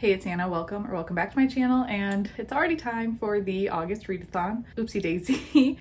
Hey, it's Anna. Welcome back to my channel, and it's already time for the August readathon. Oopsie daisy.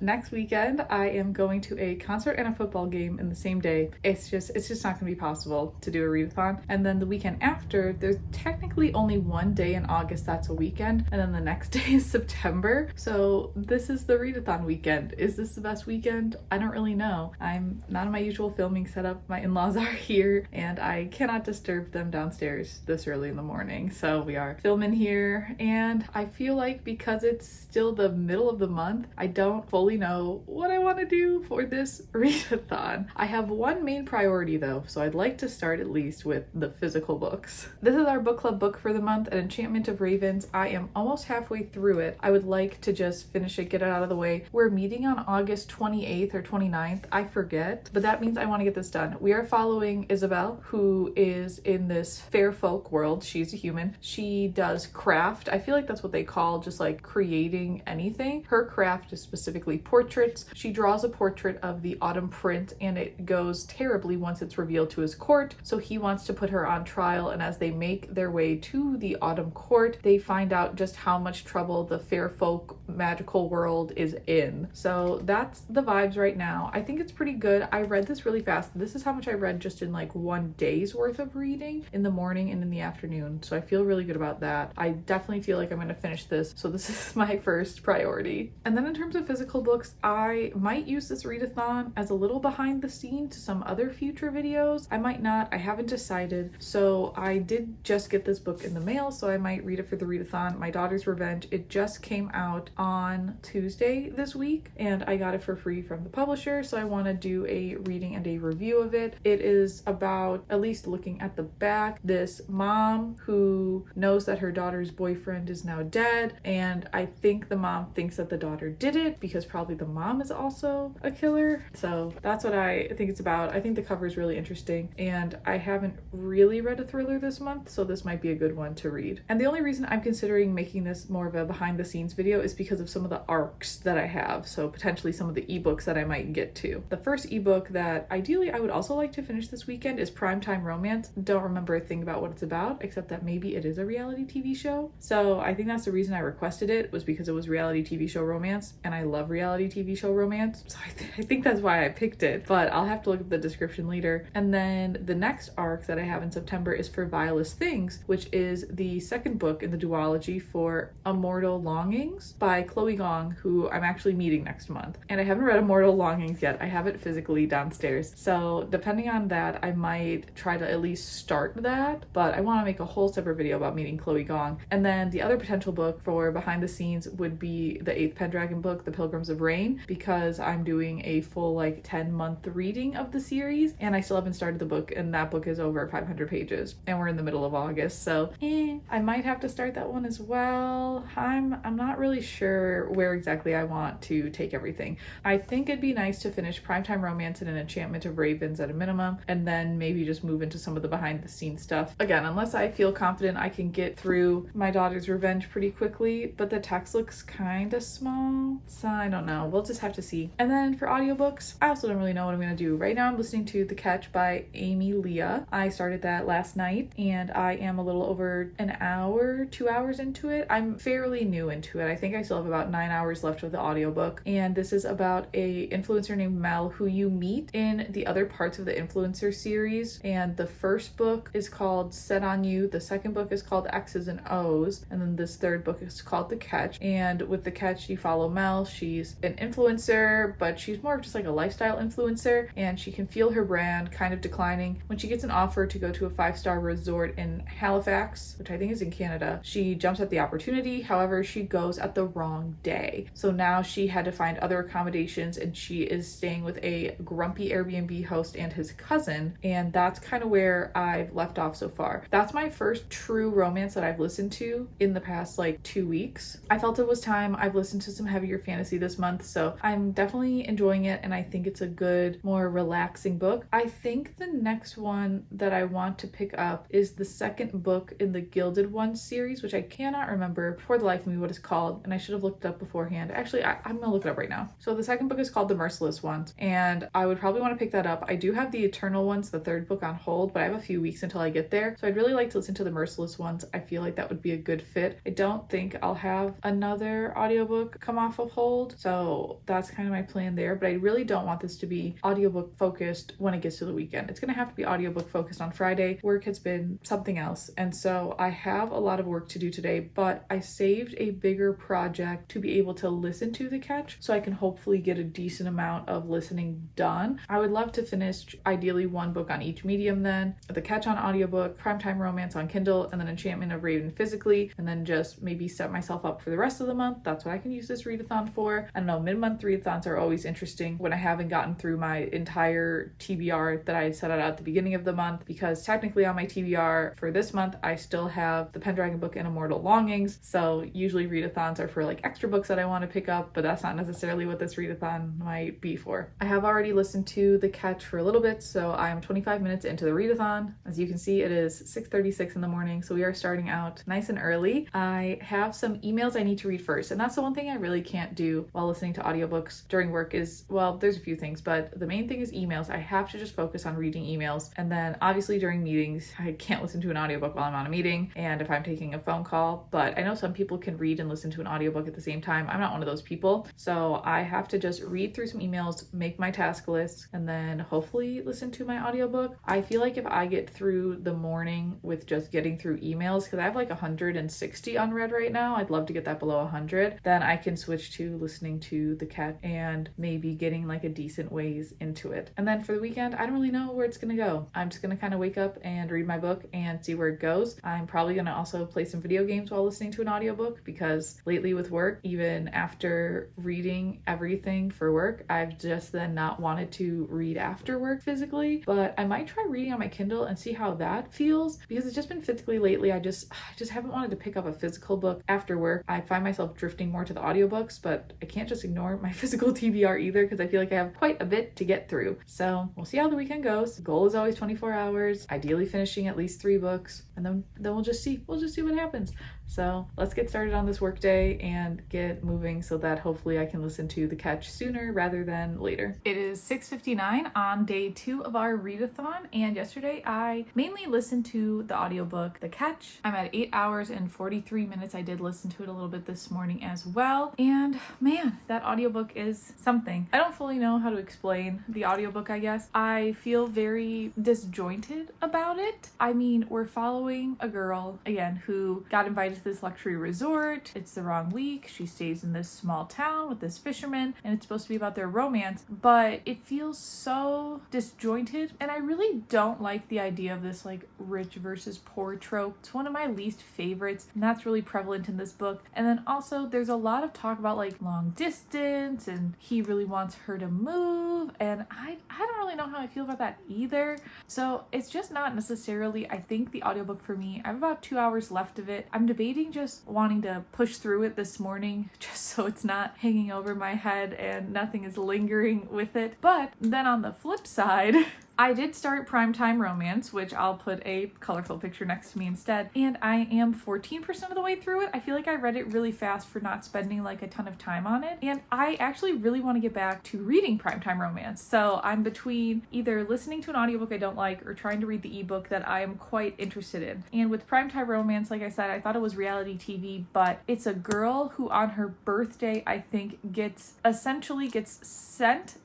Next weekend I am going to a concert and a football game in the same day. It's just not gonna be possible to do a readathon. And then the weekend after, there's technically only one day in August that's a weekend, and then the next day is September. So this is the readathon weekend. Is this the best weekend? I don't really know. I'm not in my usual filming setup. My in-laws are here, and I cannot disturb them downstairs this early in the morning. So we are filming here, and I feel like because it's still the middle of the month, I don't fully know what I want to do for this readathon. I have one main priority though, so I'd like to start at least with the physical books. This is our book club book for the month, An Enchantment of Ravens. I am almost halfway through it. I would like to just finish it, get it out of the way. We're meeting on August 28th or 29th, I forget, but that means I want to get this done. We are following Isabel, who is in this fair folk world. She's a human. She does craft. I feel like that's what they call just like creating anything. Her craft is specifically portraits. She draws a portrait of the Autumn Prince, and it goes terribly once it's revealed to his court. So he wants to put her on trial, and as they make their way to the Autumn court, they find out just how much trouble the fair folk magical world is in. So that's the vibes right now. I think it's pretty good. I read this really fast. This is how much I read just in like one day's worth of reading, in the morning and in the afternoon. So I feel really good about that. I definitely feel like I'm going to finish this. So this is my first priority. And then in terms of physical books, I might use this readathon as a little behind the scenes to some other future videos. I might not. I haven't decided. So I did just get this book in the mail, so I might read it for the readathon. My Daughter's Revenge. It just came out on Tuesday this week, and I got it for free from the publisher. So I want to do a reading and a review of it. It is about, at least looking at the back, this mom who knows that her daughter's boyfriend is now dead, and I think the mom thinks that the daughter did it because probably the mom is also a killer. So that's what I think it's about. I think the cover is really interesting, and I haven't really read a thriller this month, so this might be a good one to read. And the only reason I'm considering making this more of a behind the scenes video is because of some of the arcs that I have, so potentially some of the ebooks that I might get to. The first ebook that ideally I would also like to finish this weekend is Primetime Romance. Don't remember a thing about what it's about, except that maybe it is a reality TV show. So I think that's the reason I requested it, was because it was reality TV show romance, and I love reality TV show romance. So I think that's why I picked it, but I'll have to look at the description later. And then the next arc that I have in September is for Vilest Things, which is the second book in the duology for Immortal Longings by Chloe Gong, who I'm actually meeting next month. And I haven't read Immortal Longings yet. I have it physically downstairs. So depending on that, I might try to at least start that, but I want to make a whole separate video about meeting Chloe Gong. And then the other potential book for behind the scenes would be the 8th Pendragon book, The Pilgrims of Rain, because I'm doing a full like 10-month reading of the series, and I still haven't started the book, and that book is over 500 pages, and we're in the middle of August, so I might have to start that one as well. I'm not really sure where exactly I want to take everything. I think it'd be nice to finish Primetime Romance and An Enchantment of Ravens at a minimum, and then maybe just move into some of the behind the scenes stuff. Again, unless I feel confident I can get through My Daughter's Revenge pretty quickly, but the text looks kind of small, so I don't know. We'll just have to see. And then for audiobooks, I also don't really know what I'm going to do. Right now I'm listening to The Catch by Amy Leah. I started that last night, and I am a little over an hour, 2 hours into it. I'm fairly new into it. I think I still have about 9 hours left of the audiobook, and this is about a influencer named Mel who you meet in the other parts of the influencer series. And the first book is called Set on You, the second book is called X's and O's, and then this third book is called The Catch. And with The Catch, you follow Mel. She's an influencer, but she's more of just like a lifestyle influencer, and she can feel her brand kind of declining. When she gets an offer to go to a 5-star resort in Halifax, which I think is in Canada, she jumps at the opportunity. However, she goes at the wrong day. So now she had to find other accommodations, and she is staying with a grumpy Airbnb host and his cousin, and that's kind of where I've left off so far. That's my first true romance that I've listened to in the past like 2 weeks. I felt it was time. I've listened to some heavier fantasy this month, so I'm definitely enjoying it, and I think it's a good, more relaxing book. I think the next one that I want to pick up is the second book in the Gilded Ones series, which I cannot remember for the life of me what it's called, and I should have looked it up beforehand. Actually, I'm gonna look it up right now. So the second book is called The Merciless Ones, and I would probably want to pick that up. I do have the Eternal Ones, the third book, on hold, but I have a few weeks until I get there, so I'd really like to listen to The Merciless Ones Readathons, I feel like that would be a good fit. I don't think I'll have another audiobook come off of hold, so that's kind of my plan there, but I really don't want this to be audiobook focused when it gets to the weekend. It's gonna have to be audiobook focused on Friday. Work has been something else, and so I have a lot of work to do today, but I saved a bigger project to be able to listen to The Catch, so I can hopefully get a decent amount of listening done. I would love to finish ideally one book on each medium then, The Catch on audiobook, Primetime Romance on Kindle, and then Enchantment of Raven physically, and then just maybe set myself up for the rest of the month. That's what I can use this readathon for. I don't know, mid-month readathons are always interesting when I haven't gotten through my entire TBR that I had set out at the beginning of the month, because technically on my TBR for this month I still have the Pendragon book and Immortal Longings, so usually readathons are for like extra books that I want to pick up, but that's not necessarily what this readathon might be for. I have already listened to The Catch for a little bit, so I'm 25 minutes into the readathon. As you can see, it is 6:36 in the morning, so we are starting out nice and early. I have some emails I need to read first, and that's the one thing I really can't do while listening to audiobooks during work is, well, there's a few things, but the main thing is emails. I have to just focus on reading emails, and then obviously during meetings, I can't listen to an audiobook while I'm on a meeting, and if I'm taking a phone call, but I know some people can read and listen to an audiobook at the same time. I'm not one of those people, so I have to just read through some emails, make my task list, and then hopefully listen to my audiobook. I feel like if I get through the morning with just getting through emails, because I have like 160 unread right now, I'd love to get that below 100, then I can switch to listening to The Catch and maybe getting like a decent ways into it. And then for the weekend, I don't really know where it's gonna go. I'm just gonna kind of wake up and read my book and see where it goes. I'm probably gonna also play some video games while listening to an audiobook, because lately with work, even after reading everything for work, I've just then not wanted to read after work physically, but I might try reading on my Kindle and see how that feels, because it's just been physically lately. I just haven't wanted to pick up a physical book after work. I find myself drifting more to the audiobooks, but I can't just ignore my physical TBR either, because I feel like I have quite a bit to get through. So we'll see how the weekend goes. The goal is always 24 hours, ideally finishing at least 3 books, and then we'll just see what happens. So let's get started on this work day and get moving so that hopefully I can listen to The Catch sooner rather than later. It is 6:59 on day 2 of our readathon, and yesterday I mainly listened to the audiobook The Catch. I'm at 8 hours and 43 minutes. I did listen to it a little bit this morning as well, and man, that audiobook is something. I don't fully know how to explain the audiobook, I guess. I feel very disjointed about it. I mean, we're following a girl, again, who got invited to this luxury resort. It's the wrong week. She stays in this small town with this fisherman, and it's supposed to be about their romance, but it feels so disjointed, and I really don't like the idea of this like rich versus poor trope. It's one of my least favorites, and that's really prevalent in this book. And then also there's a lot of talk about like long distance, and he really wants her to move, and I don't really know how I feel about that either. So it's just not necessarily, I think, the audiobook for me. I have about 2 hours left of it. I'm debating just wanting to push through it this morning just so it's not hanging over my head and nothing is lingering with it. But then on the flip side, I did start Primetime Romance, which I'll put a colorful picture next to me instead, and I am 14% of the way through it. I feel like I read it really fast for not spending like a ton of time on it, and I actually really want to get back to reading Primetime Romance. So I'm between either listening to an audiobook I don't like or trying to read the ebook that I am quite interested in. And with Primetime Romance, like I said, I thought it was reality TV, but it's a girl who on her birthday, I think, gets sent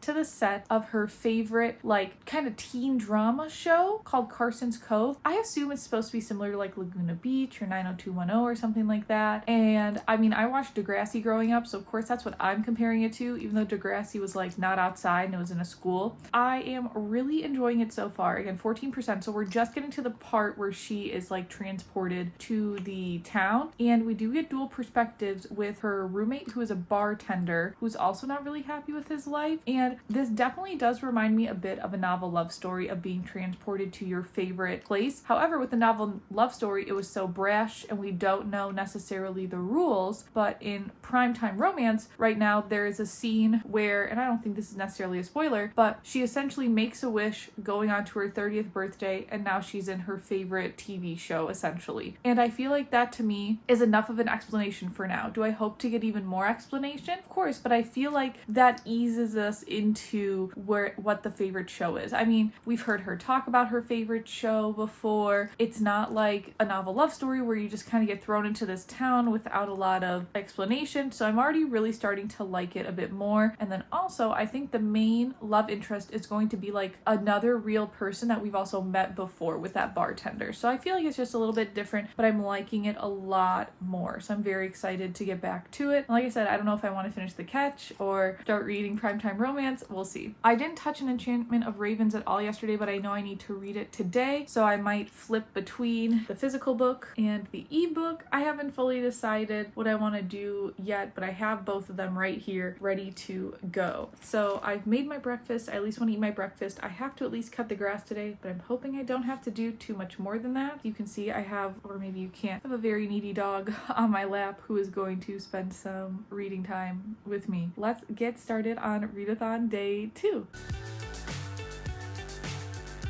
to the set of her favorite like kind of teen drama show called Carson's Cove. I assume it's supposed to be similar to like Laguna Beach or 90210 or something like that. And I mean, I watched Degrassi growing up, so of course that's what I'm comparing it to, even though Degrassi was like not outside and it was in a school. I am really enjoying it so far. Again, 14%, so we're just getting to the part where she is like transported to the town, and we do get dual perspectives with her roommate, who is a bartender who's also not really happy with his life. And this definitely does remind me a bit of a novel love story of being transported to your favorite place. However, with the novel love story, it was so brash and we don't know necessarily the rules. But in Primetime Romance right now, there is a scene where, and I don't think this is necessarily a spoiler, but she essentially makes a wish going on to her 30th birthday, and now she's in her favorite TV show essentially. And I feel like that to me is enough of an explanation for now. Do I hope to get even more explanation? Of course, but I feel like that eases us into what the favorite show is. I mean, mean, we've heard her talk about her favorite show before. It's not like a novel love story where you just kind of get thrown into this town without a lot of explanation. So I'm already really starting to like it a bit more. And then also, I think the main love interest is going to be like another real person that we've also met before with that bartender. So I feel like it's just a little bit different, but I'm liking it a lot more. So I'm very excited to get back to it. Like I said, I don't know if I want to finish The Catch or start reading Primetime Romance. We'll see. I didn't touch An Enchantment of Ravens at all yesterday, but I know I need to read it today. So I might flip between the physical book and the ebook. I haven't fully decided what I want to do yet, but I have both of them right here ready to go. So I've made my breakfast. I at least want to eat my breakfast. I have to at least cut the grass today, but I'm hoping I don't have to do too much more than that. You can see I have, or maybe you can't, I have a very needy dog on my lap who is going to spend some reading time with me. Let's get started on Readathon Day 2.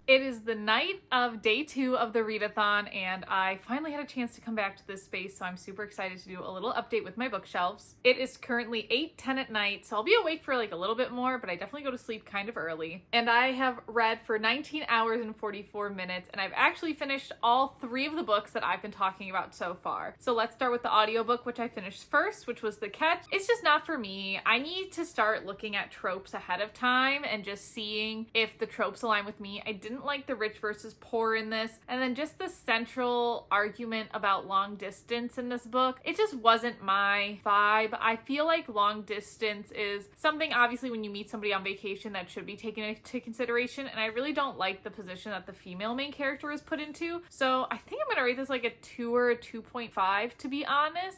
It is the night of day 2 of the readathon, and I finally had a chance to come back to this space, so I'm super excited to do a little update with my bookshelves. It is currently 8:10 at night, so I'll be awake for like a little bit more, but I definitely go to sleep kind of early. And I have read for 19 hours and 44 minutes, and I've actually finished all 3 of the books that I've been talking about so far. So let's start with the audiobook, which I finished first, which was The Catch. It's just not for me. I need to start looking at tropes ahead of time and just seeing if the tropes align with me. I didn't like the rich versus poor in this, and then just the central argument about long distance in this book, it just wasn't my vibe. I feel like long distance is something, obviously, when you meet somebody on vacation, that should be taken into consideration, and I really don't like the position that the female main character is put into. So I think I'm gonna rate this like a 2 or a 2.5, to be honest.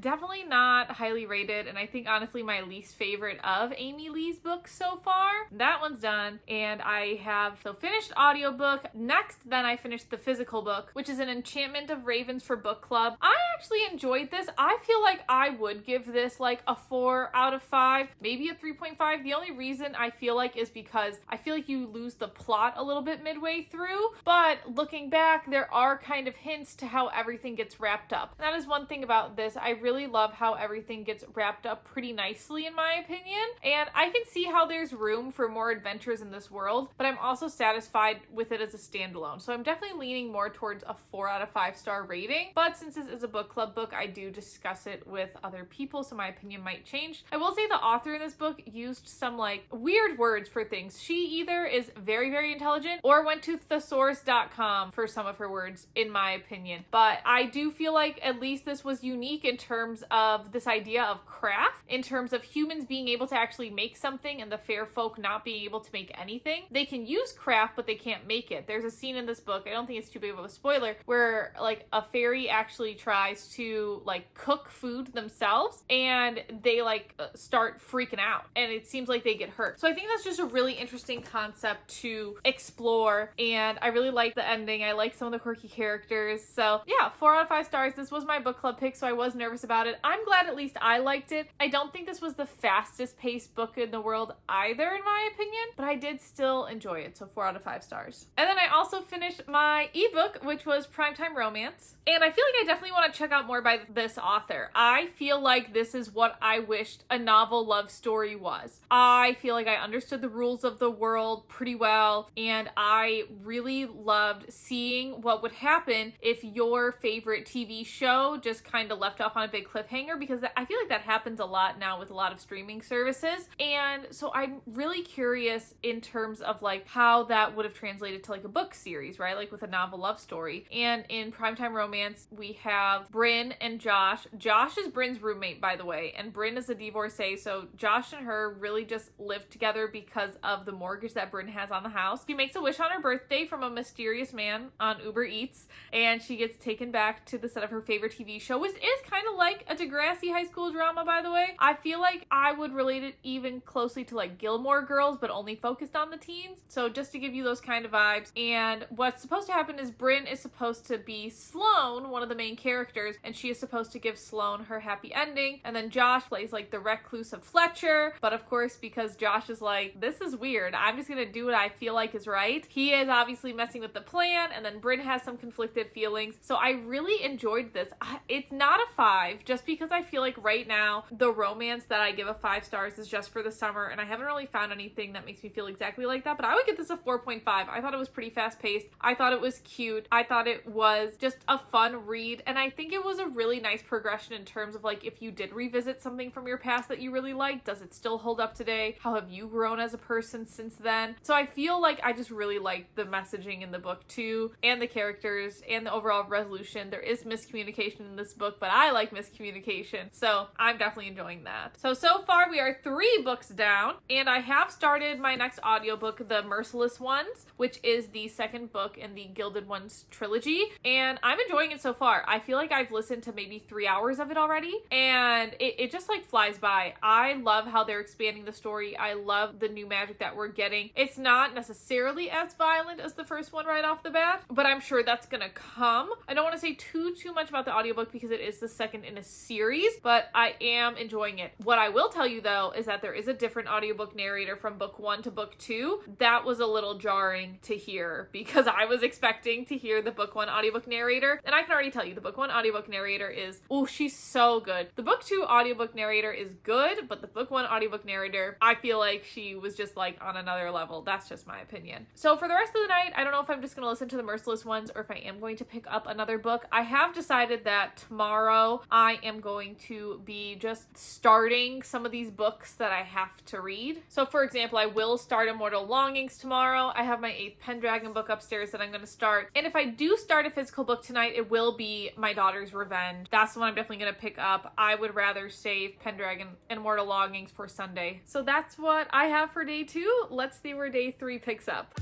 Definitely not highly rated, and I think honestly my least favorite of Amy Lee's books so far. That one's done, and I have finished audiobook. Next, then I finished the physical book, which is An Enchantment of Ravens for book club. I actually enjoyed this. I feel like I would give this like a 4 out of 5, maybe a 3.5. The only reason I feel like is because I feel like you lose the plot a little bit midway through, but looking back, there are kind of hints to how everything gets wrapped up. And that is one thing about this. I really love how everything gets wrapped up pretty nicely, in my opinion, and I can see how there's room for more adventures in this world, but I'm also satisfied with it as a standalone. So I'm definitely leaning more towards a 4 out of 5 star rating, but since this is a book club book, I do discuss it with other people, so my opinion might change. I will say the author in this book used some like weird words for things. She either is very, very intelligent or went to thesaurus.com for some of her words, in my opinion. But I do feel like at least this was unique in terms of this idea of craft, in terms of humans being able to actually make something and the fair folk not being able to make anything. They can use craft, but they can't make it. There's a scene in this book, I don't think it's too big of a spoiler, where like a fairy actually tries to like cook food themselves, and they like start freaking out, and it seems like they get hurt. So I think that's just a really interesting concept to explore, and I really like the ending. I like some of the quirky characters. So yeah, 4 out of 5 stars. This was my book club pick, so I was nervous about it. I'm glad at least I liked it. I don't think this was the fastest paced book in the world either, in my opinion, but I did still enjoy it, so 4 out of 5 stars. And then I also finished my ebook, which was Primetime Romance, and I feel like I definitely want to check out more by this author. I feel like this is what I wished a novel love story was. I feel like I understood the rules of the world pretty well, and I really loved seeing what would happen if your favorite TV show just kind of left off on a big cliffhanger, because I feel like that happens a lot now with a lot of streaming services. And so I'm really curious in terms of like how that would have translated to like a book series, right? Like with a novel love story. And in Primetime Romance, we have Bryn and Josh. Josh is Bryn's roommate, by the way, and Bryn is a divorcee, so Josh and her really just live together because of the mortgage that Bryn has on the house. She makes a wish on her birthday from a mysterious man on Uber Eats, and she gets taken back to the set of her favorite TV show, which is kind of like a Degrassi high school drama, by the way. I feel like I would relate it even closely to like Gilmore Girls, but only focused on the teens. So just to give you those kind of vibes. And what's supposed to happen is Bryn is supposed to be Sloane, one of the main characters, characters, and she is supposed to give Sloane her happy ending. And then Josh plays like the reclusive Fletcher, but of course, because Josh is like, this is weird, I'm just gonna do what I feel like is right, he is obviously messing with the plan, and then Bryn has some conflicted feelings. So I really enjoyed this. It's not a 5, just because I feel like right now the romance that I give a 5 stars is just for the summer, and I haven't really found anything that makes me feel exactly like that, but I would give this a 4.5. I thought it was pretty fast paced. I thought it was cute. I thought it was just a fun read, and I think it was a really nice progression in terms of like, if you did revisit something from your past that you really liked, does it still hold up today? How have you grown as a person since then? So I feel like I just really liked the messaging in the book too, and the characters, and the overall resolution. There is miscommunication in this book, but I like miscommunication, so I'm definitely enjoying that. So far we are 3 books down, and I have started my next audiobook, The Merciless Ones, which is the second book in the Gilded Ones trilogy, and I'm enjoying it so far. I feel like I've listened to maybe 3 hours of it already, and it just like flies by. I love how they're expanding the story. I love the new magic that we're getting. It's not necessarily as violent as the first one right off the bat, but I'm sure that's gonna come. I don't want to say too much about the audiobook because it is the second in a series, but I am enjoying it. What I will tell you though is that there is a different audiobook narrator from book 1 to book 2. That was a little jarring to hear because I was expecting to hear the book 1 audiobook narrator, and I can already tell you the book 1 audiobook narrator is, oh, she's so good. The book 2 audiobook narrator is good, but the book 1 audiobook narrator, I feel like she was just like on another level. That's just my opinion. So for the rest of the night, I don't know if I'm just gonna listen to The Merciless Ones or if I am going to pick up another book. I have decided that tomorrow I am going to be just starting some of these books that I have to read. So for example, I will start Immortal Longings tomorrow. I have my 8th Pendragon book upstairs that I'm going to start. And if I do start a physical book tonight, it will be My Daughter's Revenge. That's the one I'm definitely going to pick up. I would rather save Pendragon and Immortal Longings for Sunday. So that's what I have for day 2. Let's see where day 3 picks up.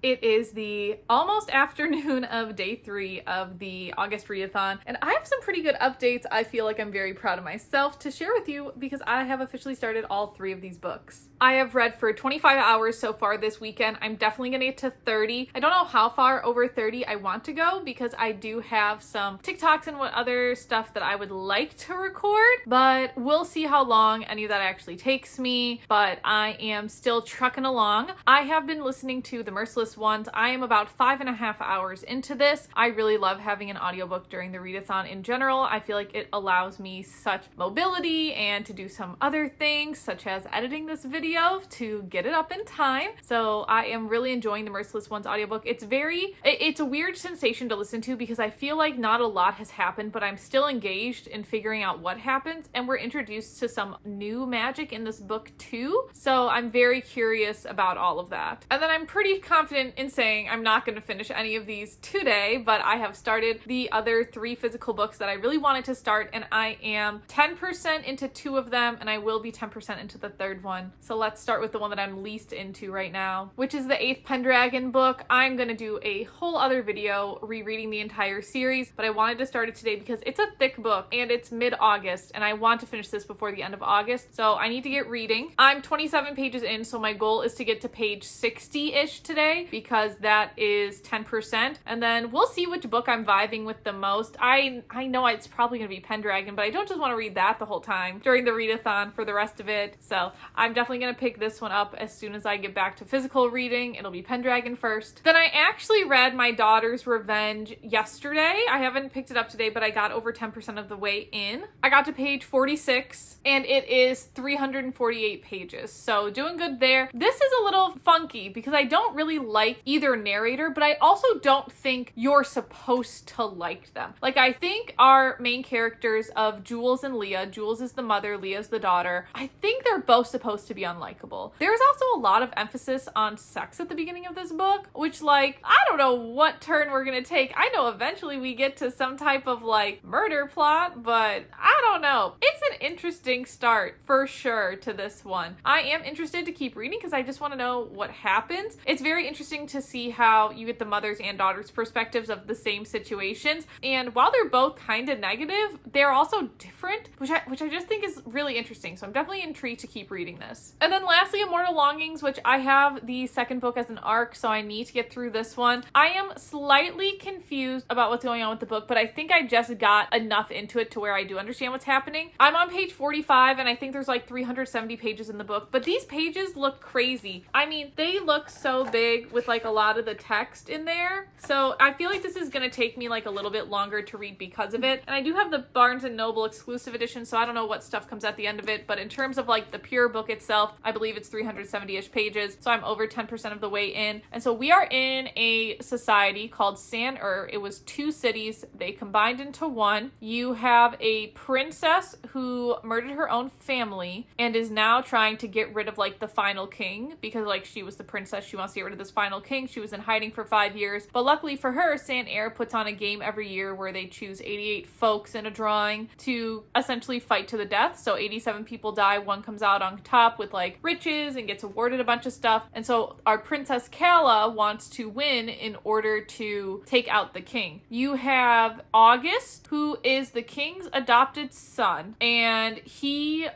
It is the almost afternoon of day 3 of the August readathon, and I have some pretty good updates. I feel like I'm very proud of myself to share with you because I have officially started all 3 of these books. I have read for 25 hours so far this weekend. I'm definitely gonna get to 30. I don't know how far over 30 I want to go because I do have some TikToks and what other stuff that I would like to record, but we'll see how long any of that actually takes me, but I am still trucking along. I have been listening to The Merciless Ones. I am about 5.5 hours into this. I really love having an audiobook during the readathon in general. I feel like it allows me such mobility and to do some other things such as editing this video to get it up in time. So I am really enjoying The Merciless Ones audiobook. It's a weird sensation to listen to because I feel like not a lot has happened, but I'm still engaged in figuring out what happens, and we're introduced to some new magic in this book too. So I'm very curious about all of that. And then I'm pretty confident in saying I'm not going to finish any of these today, but I have started the other 3 physical books that I really wanted to start, and I am 10% into 2 of them, and I will be 10% into the 3rd one. So let's start with the one that I'm least into right now, which is the 8th Pendragon book. I'm going to do a whole other video rereading the entire series, but I wanted to start it today because it's a thick book and it's mid-August, and I want to finish this before the end of August, so I need to get reading. I'm 27 pages in, so my goal is to get to page 60-ish today because that is 10%, and then we'll see which book I'm vibing with the most. I know it's probably going to be Pendragon, but I don't just want to read that the whole time during the readathon for the rest of it, so I'm definitely going to pick this one up as soon as I get back to physical reading. It'll be Pendragon first. Then I actually read My Daughter's Revenge yesterday. I haven't picked it up today, but I got over 10% of the way in. I got to page 46, and it is 348 pages, so doing good there. This is a little funky because I don't really like either narrator, but I also don't think you're supposed to like them. Like, I think our main characters of Jules and Leah, Jules is the mother, Leah's the daughter, I think they're both supposed to be unlikable. There's also a lot of emphasis on sex at the beginning of this book, which, like, I don't know what turn we're gonna take. I know eventually we get to some type of like murder plot, but I don't know. It's an interesting start for sure to this one. I am interested to keep reading because I just want to know what happens. It's very interesting interesting to see how you get the mothers and daughters' perspectives of the same situations. And while they're both kind of negative, they're also different, which I just think is really interesting. So I'm definitely intrigued to keep reading this. And then lastly, Immortal Longings, which I have the second book as an arc, so I need to get through this one. I am slightly confused about what's going on with the book, but I think I just got enough into it to where I do understand what's happening. I'm on page 45 and I think there's like 370 pages in the book, but these pages look crazy. I mean, they look so big with like a lot of the text in there. So I feel like this is going to take me like a little bit longer to read because of it. And I do have the Barnes & Noble exclusive edition, so I don't know what stuff comes at the end of it, but in terms of like the pure book itself, I believe it's 370-ish pages, so I'm over 10% of the way in. And so we are in a society called it was 2 cities, they combined into one. You have a princess who murdered her own family and is now trying to get rid of like the final king, because like she was the princess, she wants to get rid of this final king. She was in hiding for 5 years, but luckily for her, Air puts on a game every year where they choose 88 folks in a drawing to essentially fight to the death. So 87 people die, one comes out on top with like riches and gets awarded a bunch of stuff. And so our princess Calla wants to win in order to take out the king. You have August, who is the king's adopted son, and he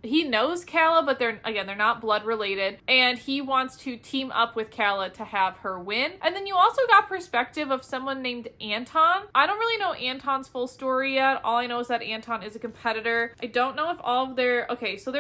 knows Calla, but they're not blood related, and he wants to team up with Calla to have her win. And then you also got perspective of someone named Anton. I don't really know Anton's full story yet. All I know is that Anton is a competitor. I don't know if all of their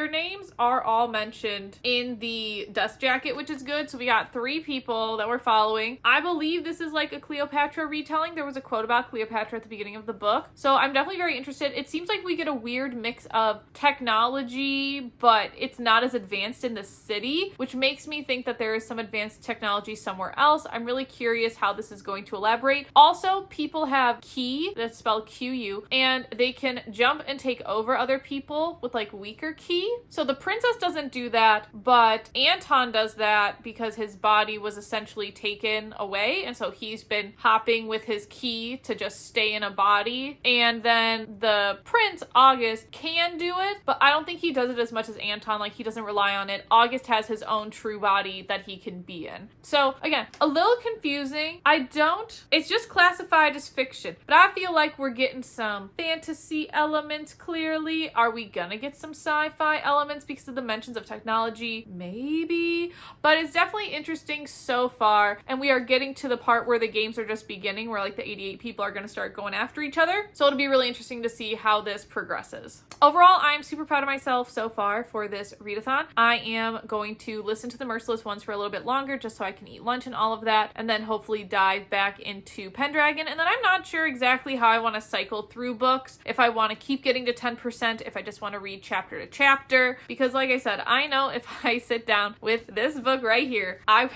names are all mentioned in the dust jacket, which is good. So we got 3 people that we're following. I believe this is like a Cleopatra retelling. There was a quote about Cleopatra at the beginning of the book. So I'm definitely very interested. It seems like we get a weird mix of technology, but it's not as advanced in the city, which makes me think that there is some advanced technology somewhere else. I'm really curious how this is going to elaborate. Also, people have ki, that's spelled Q-U, and they can jump and take over other people with like weaker ki. So the princess doesn't do that, but Anton does that because his body was essentially taken away, and so he's been hopping with his ki to just stay in a body. And then the prince, August, can do it, but I don't think he does it as much as Anton. Like, he doesn't rely on it. August has his own true body that he can be in. So again, a little confusing. It's just classified as fiction, but I feel like we're getting some fantasy elements clearly. Are we gonna get some sci-fi elements because of the mentions of technology? Maybe, but it's definitely interesting so far, and we are getting to the part where the games are just beginning, where like the 88 people are gonna start going after each other. So it'll be really interesting to see how this progresses. Overall, I am super proud of myself so far for this readathon. I am going to listen to the Merciless ones for a little bit longer just so I can eat lunch and all of that, and then hopefully dive back into Pendragon. And then I'm not sure exactly how I want to cycle through books, if I want to keep getting to 10%, if I just want to read chapter to chapter, because like I said, I know if I sit down with this book right here, I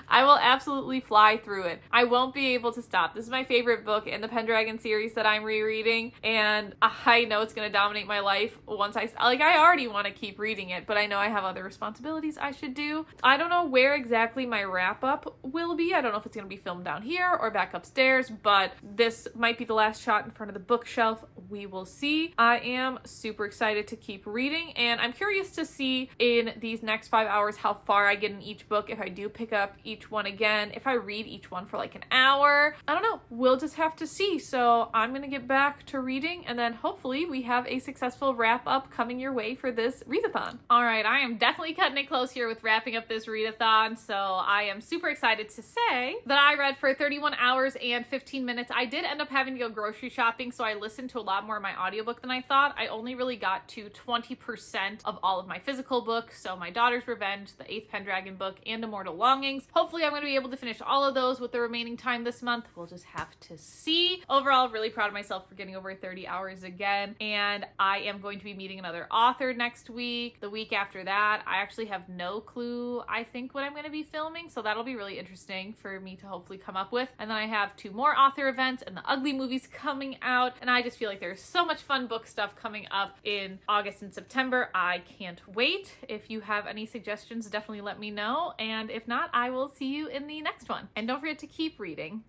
will absolutely fly through it. I won't be able to stop. This is my favorite book in the Pendragon series that I'm rereading, and I know it's going to dominate my life once I already want to keep reading it, but I know I have other responsibilities I should do. I don't know where exactly my wrap-up will be. I don't know if it's going to be filmed down here or back upstairs, but this might be the last shot in front of the bookshelf. We will see. I am super excited to keep reading, and I'm curious to see in these next 5 hours how far I get in each book, if I do pick up each one again, if I read each one for like an hour. I don't know. We'll just have to see. So I'm going to get back to reading, and then hopefully we have a successful wrap up coming your way for this readathon. All right, I am definitely cutting it close here with wrapping up this readathon. So I am super excited to say that I read for 31 hours and 15 minutes. I did end up having to go grocery shopping, so I listened to a lot more of my audiobook than I thought. I only really got to 20% of all of my physical books. So My Daughter's Revenge, the 8th Pendragon book, and Immortal Longings. Hopefully I'm going to be able to finish all of those with the remaining time this month. We'll just have to see. Overall, really proud of myself for getting over 30 hours again. And I am going to be meeting another author next week. The week after that, I actually have no clue, I think, what I'm going to be filming. So that'll be really interesting for me to hopefully come up with. And then I have 2 more author events and the Ugly movies coming out. And I just feel like there's so much fun book stuff coming up in August and September. I can't wait. If you have any suggestions, definitely let me know. And if not, I will see you in the next one. And don't forget to keep reading.